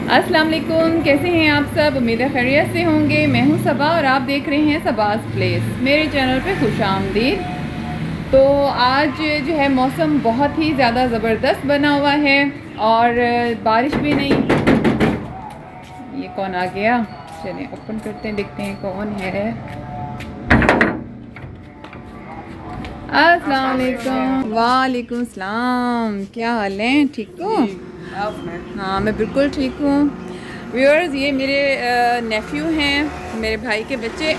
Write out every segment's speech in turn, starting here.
अस्सलाम वालेकुम, कैसे हैं आप सब। उम्मीद है खैरियत से होंगे। मैं हूं सबा और आप देख रहे हैं सबास प्लेस। मेरे चैनल पे खुश आमदीद। तो आज जो है मौसम बहुत ही ज़्यादा ज़बरदस्त बना हुआ है और बारिश भी नहीं। ये कौन आ गया, चलिए ओपन करते हैं, देखते हैं कौन है। अस्सलाम वालेकुम। वालेकुम सलाम, क्या हाल है, ठीक हो? हाँ मैं बिल्कुल ठीक हूँ। व्यूअर्स, ये मेरे नेफ्यू हैं, मेरे भाई के बच्चे।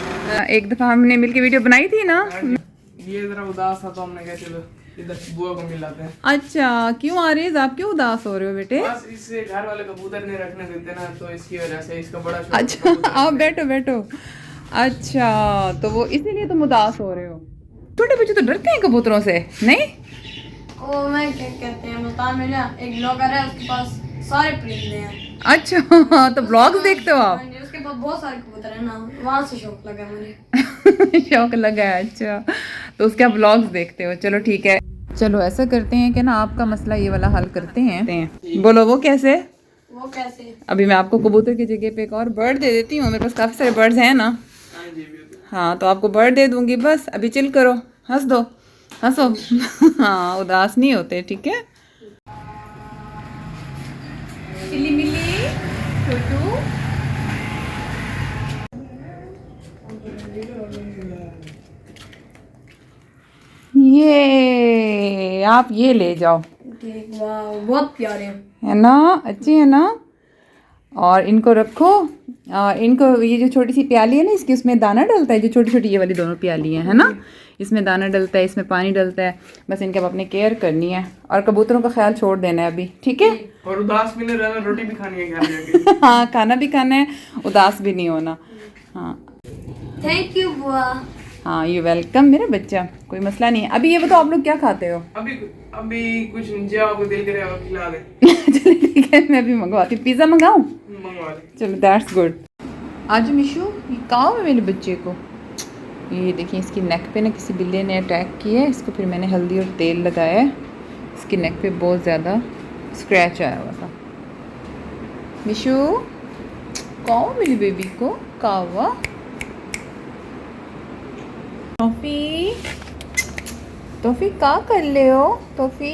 एक दफ़ा हमने मिलके वीडियो बनाई थी ना। ये जरा उदास था तो हमने कहा चलो इधर बुआ को मिलाते हैं। अच्छा, क्यों आ रही है, आप क्यों उदास हो रहे हो बेटे? बस इससे घर वाले कबूतर नहीं रखने देते ना, तो इसकी वजह से इसका बड़ा शौक है अच्छा कबूतर आओ रखने बैठो बैठो। अच्छा, तो वो इसीलिए तुम उदास हो रहे हो। छोटे बच्चे तो डरते हैं कबूतरों से, नहीं? ओ मैं क्या कहते हैं बता, मेरा एक ब्लॉगर है, उसके पास सारे परिंदे हैं। अच्छा तो ब्लॉग्स देखते हो आप? हाँ जी, उसके पास बहुत सारे कबूतर है ना, वहाँ से शौक लगा मुझे। शौक लगा है, अच्छा तो उसके ब्लॉग्स देखते हो। चलो ठीक है, चलो ऐसा करते हैं कि ना आपका मसला ये वाला हल करते हैं। बोलो वो कैसे? वो कैसे? अभी मैं आपको कबूतर की जगह पे एक और बर्ड दे देती हूँ, मेरे पास काफ़ी सारे बर्ड्स हैं ना। हाँ जी बिल्कुल। हाँ तो आपको बर्ड दे दूंगी, बस अभी चिल करो, हंस दो, हंसो। हाँ उदास नहीं होते, ठीक है। चिली मिली छोटू। ये आप ये ले जाओ, ठीक, वाह बहुत प्यारे हैं। है ना, अच्छी है ना। और इनको रखो। इनको ये जो छोटी सी प्याली है ना, इसकी उसमें दाना डलता है, जो छोटी छोटी ये वाली दोनों प्याली हैं, है ना, इसमें दाना डलता है, इसमें पानी डलता है। बस इनके अब अपने केयर करनी है और कबूतरों का ख्याल छोड़ देना है अभी, ठीक है। और उदास भी नहीं रहना, रोटी भी खानी है घर जाके। हाँ खाना भी खाना है, उदास भी नहीं होना। हाँ थैंक यू बुआ। हाँ, यू वेलकम मेरा बच्चा, कोई मसला नहीं है। अभी ये बताओ आप लोग क्या खाते हो? अभी अभी कुछ जो आपको दिल करे आप खिला दे। चलो ठीक है, मैं भी मंगवाती हूँ। पिज़्ज़ा मंगाऊँ? मंगवा दे। चलो दैट्स गुड। आज मिशू, ये कहाँ है मेरे बच्चे को? ये देखिए, इसकी नेक पे ना किसी बिल्ली ने अटैक किया है इसको, फिर मैंने हल्दी और तेल लगाया है। इसकी नेक पे बहुत ज़्यादा स्क्रैच आया हुआ था। मिशू कहाँ मेरी बेबी को, कहाँ हुआ? टॉफ़ी, टॉफ़ी का कर ले हो? टॉफ़ी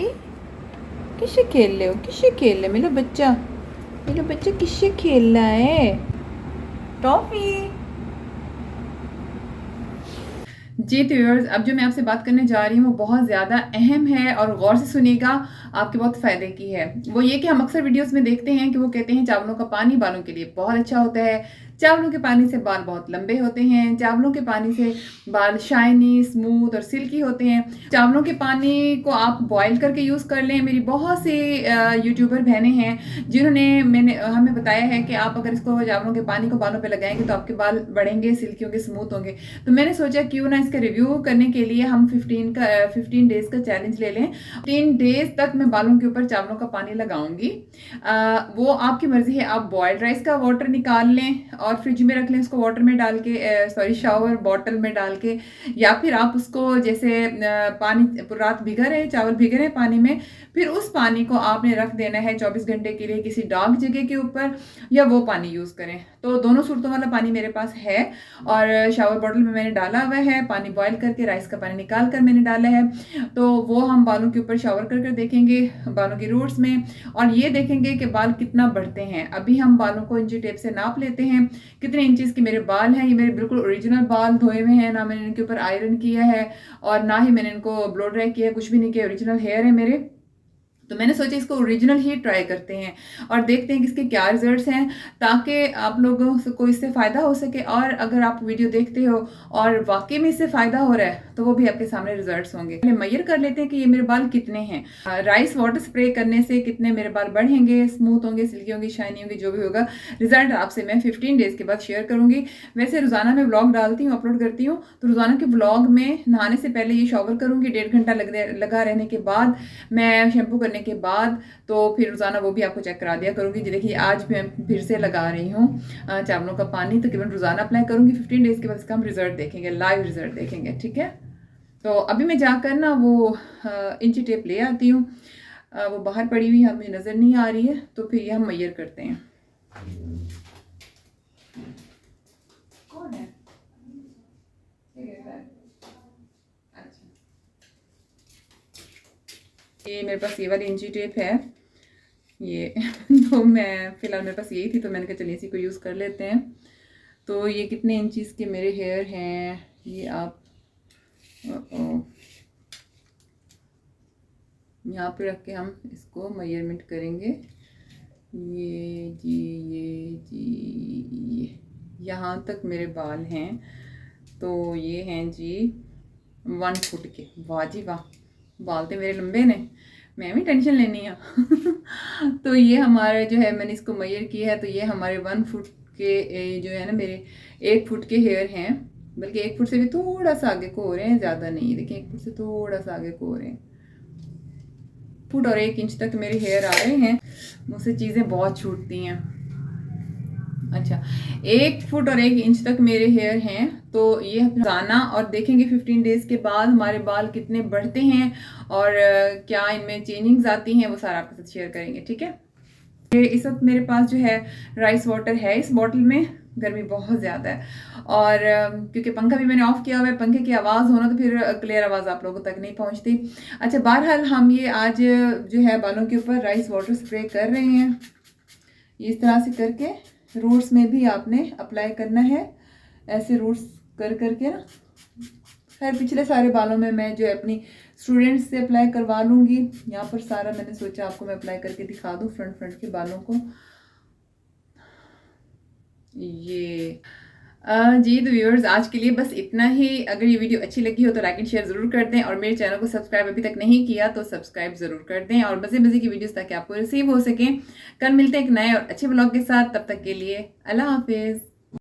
किससे खेल रहे हो, किससे खेल रहे मेरा बच्चा? मेरा बच्चा किससे खेल रहा है? टॉफ़ी। जी तो व्यूअर्स, अब जो मैं आपसे बात करने जा रही हूँ वो बहुत ज़्यादा अहम है और गौर से सुनिएगा, आपके बहुत फ़ायदे की है। वो ये कि हम अक्सर वीडियोस में देखते हैं कि वो कहते हैं चावलों का पानी बालों के लिए बहुत अच्छा होता है, चावलों के पानी से बाल बहुत लंबे होते हैं, चावलों के पानी से बाल शाइनी, स्मूथ और सिल्की होते हैं। चावलों के पानी को आप बॉयल करके यूज़ कर लें। मेरी बहुत सी यूट्यूबर बहनें हैं जिन्होंने हमें बताया है कि आप अगर इसको चावलों के पानी को बालों पर लगाएंगे तो आपके बाल बढ़ेंगे, सिल्की होंगे, स्मूथ होंगे। तो मैंने सोचा क्यों ना इसका रिव्यू करने के लिए हम 15 डेज का चैलेंज ले लें। 15 डेज तक मैं बालों के ऊपर चावलों का पानी लगाऊंगी। वो आपकी मर्जी है, आप बॉयल्ड राइस का वाटर निकाल लें और फ्रिज में रख लें, उसको वाटर में डाल के, सॉरी शावर बॉटल में डाल के, या फिर आप उसको जैसे पानी रात भिगा रहे, चावल भिगे रहे पानी में, फिर उस पानी को आपने रख देना है 24 घंटे के लिए किसी डार्क जगह के ऊपर, या वो पानी यूज़ करें। तो दोनों सूरतों वाला पानी मेरे पास है और शावर बॉटल में मैंने डाला हुआ है, पानी बॉयल करके राइस का पानी निकाल कर मैंने डाला है। तो वो हम बालों के ऊपर शावर कर देखेंगे, बालों की रूट्स में, और ये देखेंगे कि बाल कितना बढ़ते हैं। अभी हम बालों को इंची टेप से नाप लेते हैं कितने इंचेस के मेरे बाल हैं। ये मेरे बिल्कुल ओरिजिनल बाल, धोए हुए हैं, ना मैंने इनके ऊपर आयरन किया है और ना ही मैंने इनको ब्लो ड्राई किया है, कुछ भी नहीं किया, ओरिजिनल हेयर है मेरे। तो मैंने सोचा इसको ओरिजिनल ही ट्राई करते हैं और देखते हैं कि इसके क्या रिजल्ट्स हैं, ताकि आप लोगों को इससे फ़ायदा हो सके। और अगर आप वीडियो देखते हो और वाकई में इससे फ़ायदा हो रहा है तो वो भी आपके सामने रिजल्ट्स होंगे। पहले मेजर कर लेते हैं कि ये मेरे बाल कितने हैं। राइस वाटर स्प्रे करने से कितने मेरे बाल बढ़ेंगे, स्मूथ होंगे, सिल्की होंगे, शाइनी होंगी, जो भी होगा रिजल्ट आपसे मैं 15 डेज़ के बाद शेयर करूँगी। वैसे रोज़ाना मैं व्लॉग डालती हूँ, अपलोड करती हूँ, तो रोज़ाना के व्लॉग में नहाने से पहले ये शावर करूँगी, 1.5 घंटा लगा रहने के बाद, मैं शैम्पू करने के बाद, तो फिर रोज़ाना वो भी आपको चेक करा दिया करूँगी। देखिए आज मैं फिर से लगा रही हूँ चावलों का पानी, तकरीबन रोज़ाना अप्लाई करूँगी। 15 डेज़ के बाद इसका हम रिजल्ट देखेंगे, लाइव रिजल्ट देखेंगे, ठीक है। तो अभी मैं जाकर ना वो इंची टेप ले आती हूँ, वो बाहर पड़ी हुई है, मुझे नज़र नहीं आ रही है, तो फिर ये हम मैयर करते हैं। ये मेरे पास ये वाली इंची टेप है ये तो मैं फ़िलहाल मेरे पास यही थी तो मैंने कहा चलिए इसी को यूज़ कर लेते हैं। तो ये कितने इंचज़ के मेरे हेयर हैं ये आप यहाँ पे रख के हम इसको मेजरमेंट करेंगे। ये जी ये यहाँ तक मेरे बाल हैं। तो ये हैं जी 1 फुट के। वाह जी वाह, बाल तो मेरे लंबे ने, मैं भी टेंशन लेनी है तो ये हमारा जो है मैंने इसको मेजर किया है तो ये हमारे 1 फुट के जो है ना मेरे 1 फुट के हेयर हैं, बल्कि 1 फुट से भी थोड़ा सा आगे को हो रहे हैं, ज़्यादा नहीं। देखिए 1 फुट से थोड़ा सा आगे को हो रहे हैं। फुट और 1 इंच तक मेरे हेयर आ रहे हैं। मुझसे चीज़ें बहुत छूटती हैं। अच्छा 1 फुट और 1 इंच तक मेरे हेयर हैं। तो ये रोज़ाना और देखेंगे 15 डेज़ के बाद हमारे बाल कितने बढ़ते हैं और क्या इनमें चेंजिंग्स आती हैं, वो सारा आपके साथ शेयर करेंगे। ठीक है, ये इस वक्त मेरे पास जो है राइस वाटर है इस बॉटल में। गर्मी बहुत ज़्यादा है और क्योंकि पंखा भी मैंने ऑफ़ किया हुआ है, पंखे की आवाज़ होना तो फिर क्लियर आवाज़ आप लोगों तक नहीं पहुंचती। अच्छा बहरहाल हम ये आज जो है बालों के ऊपर राइस वाटर स्प्रे कर रहे हैं। इस तरह से करके रूट्स में भी आपने अप्लाई करना है, ऐसे रूट्स कर करके ना। खैर पिछले सारे बालों में मैं जो है अपनी स्टूडेंट्स से अप्लाई करवा लूँगी। यहाँ पर सारा मैंने सोचा आपको मैं अप्लाई करके दिखा दूँ फ्रंट के बालों को। ये जी तो व्यूअर्स आज के लिए बस इतना ही। अगर ये वीडियो अच्छी लगी हो तो लाइक एंड शेयर ज़रूर कर दें और मेरे चैनल को सब्सक्राइब अभी तक नहीं किया तो सब्सक्राइब ज़रूर कर दें और मज़े की वीडियोस ताकि आपको रिसीव हो सकें। कल मिलते हैं एक नए और अच्छे ब्लॉग के साथ, तब तक के लिए अल्लाह हाफिज़।